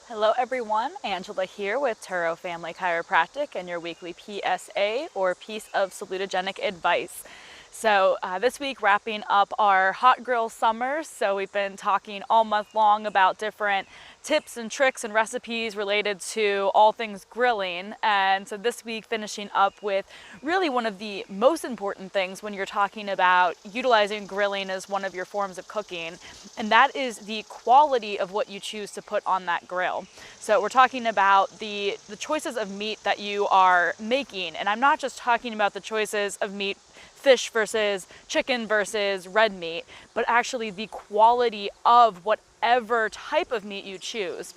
Hello everyone, Angela here with Turo Family Chiropractic and your weekly PSA or Piece of Salutogenic Advice. So this week wrapping up our hot grill summers. So we've been talking all month long about different tips and tricks and recipes related to all things grilling. And so this week finishing up with really one of the most important things when you're talking about utilizing grilling as one of your forms of cooking. And that is the quality of what you choose to put on that grill. So we're talking about the choices of meat that you are making. And I'm not just talking about the choices of meat, fish versus chicken versus red meat, but actually the quality of whatever type of meat you choose.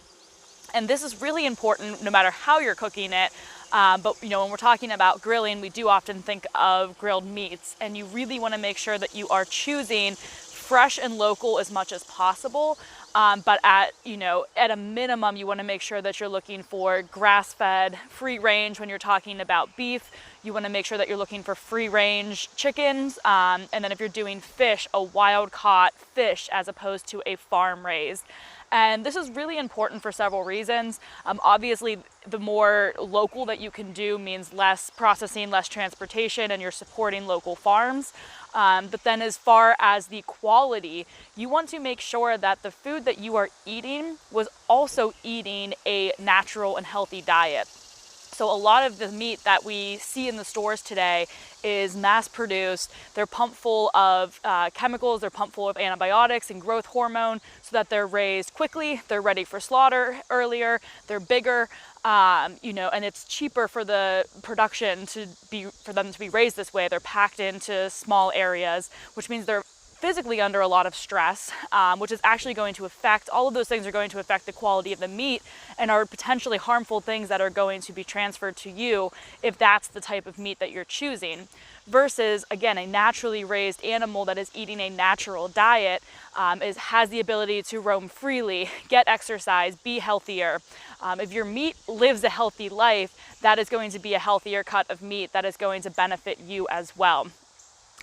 And this is really important no matter how you're cooking it. But when we're talking about grilling, we do often think of grilled meats, and you really want to make sure that you are choosing fresh and local as much as possible. But at a minimum, you want to make sure that you're looking for grass-fed, free range. When you're talking about beef, you want to make sure that you're looking for free range chickens. And then if you're doing fish, a wild caught fish as opposed to a farm raised. And this is really important for several reasons. Obviously, the more local that you can do means less processing, less transportation, and you're supporting local farms. But then as far as the quality, you want to make sure that the food that you are eating was also eating a natural and healthy diet. So a lot of the meat that we see in the stores today is mass produced. They're pumped full of chemicals, they're pumped full of antibiotics and growth hormone so that they're raised quickly, they're ready for slaughter earlier, they're bigger, and it's cheaper for the production for them to be raised this way. They're packed into small areas, which means they're physically under a lot of stress, which is actually going to affect, all of those things are going to affect the quality of the meat and are potentially harmful things that are going to be transferred to you if that's the type of meat that you're choosing. Versus, again, a naturally raised animal that is eating a natural diet has the ability to roam freely, get exercise, be healthier. If your meat lives a healthy life, that is going to be a healthier cut of meat that is going to benefit you as well.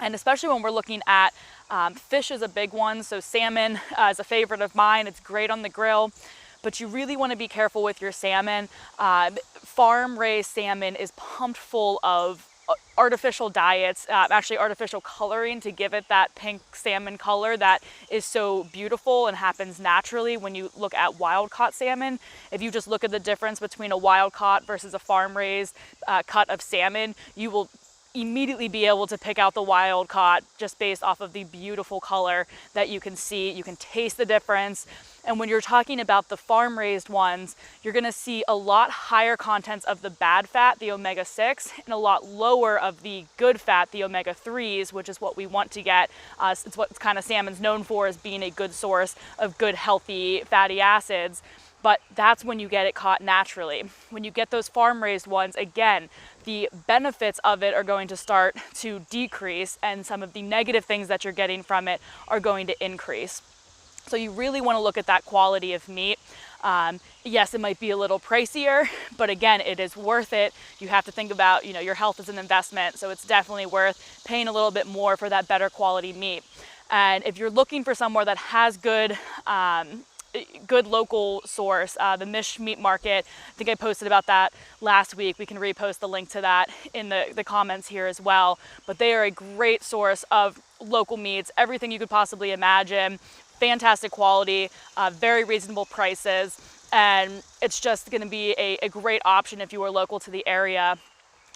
And especially when we're looking at fish is a big one. So salmon is a favorite of mine. It's great on the grill, but you really want to be careful with your salmon. Farm raised salmon is pumped full of artificial diets, actually artificial coloring to give it that pink salmon color that is so beautiful and happens naturally when you look at wild caught salmon. If you just look at the difference between a wild caught versus a farm raised cut of salmon, you will immediately be able to pick out the wild caught just based off of the beautiful color that you can see. You can taste the difference. And when you're talking about the farm raised ones, you're gonna see a lot higher contents of the bad fat, the omega-6, and a lot lower of the good fat, the omega-3s, which is what we want to get. It's what kind of salmon's known for, as being a good source of good healthy fatty acids. But that's when you get it caught naturally. When you get those farm raised ones, again, the benefits of it are going to start to decrease, and some of the negative things that you're getting from it are going to increase. So you really want to look at that quality of meat. Yes, it might be a little pricier, but again, it is worth it. You have to think about, your health is an investment, so it's definitely worth paying a little bit more for that better quality meat. And if you're looking for somewhere that has good local source, the Mish Meat Market, I think I posted about that last week. We can repost the link to that in the comments here as well. But they are a great source of local meats, everything you could possibly imagine, fantastic quality, very reasonable prices, and it's just going to be a great option if you are local to the area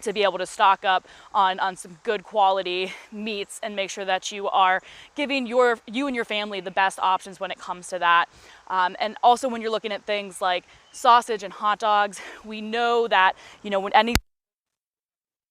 to be able to stock up on some good quality meats and make sure that you are giving you and your family the best options when it comes to that. And also when you're looking at things like sausage and hot dogs, we know that, when any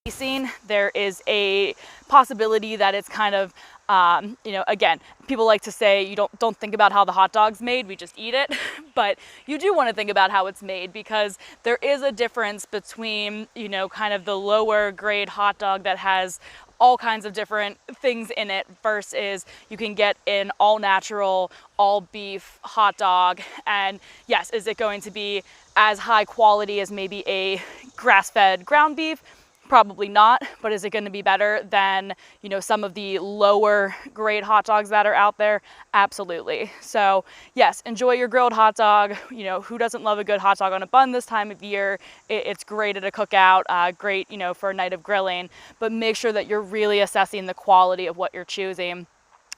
scene, there is a possibility that it's kind of, again, people like to say you don't think about how the hot dog's made, we just eat it. But you do want to think about how it's made, because there is a difference between, kind of the lower grade hot dog that has all kinds of different things in it versus you can get an all natural, all beef hot dog. And yes, is it going to be as high quality as maybe a grass-fed ground beef? Probably not, but is it going to be better than, you know, some of the lower grade hot dogs that are out there? Absolutely. So yes, enjoy your grilled hot dog. You know, who doesn't love a good hot dog on a bun this time of year? It's great at a cookout, great, you know, for a night of grilling, but make sure that you're really assessing the quality of what you're choosing,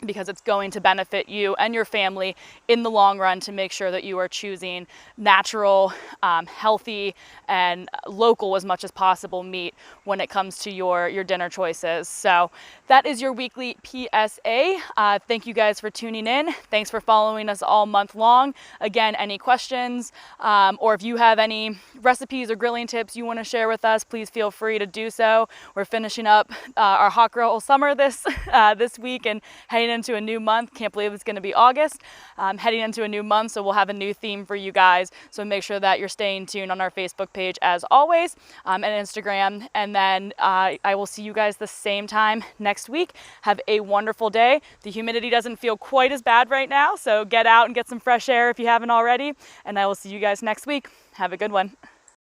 because it's going to benefit you and your family in the long run to make sure that you are choosing natural, healthy, and local as much as possible meat when it comes to your dinner choices. So that is your weekly PSA. Thank you guys for tuning in. Thanks for following us all month long. Again, any questions or if you have any recipes or grilling tips you want to share with us, please feel free to do so. We're finishing up our hot grill summer this week and heading into a new month. Can't believe it's going to be August. Heading into a new month, so we'll have a new theme for you guys. So make sure that you're staying tuned on our Facebook page as always, and Instagram. And then I will see you guys the same time next week. Have a wonderful day. The humidity doesn't feel quite as bad right now, so get out and get some fresh air if you haven't already. And I will see you guys next week. Have a good one.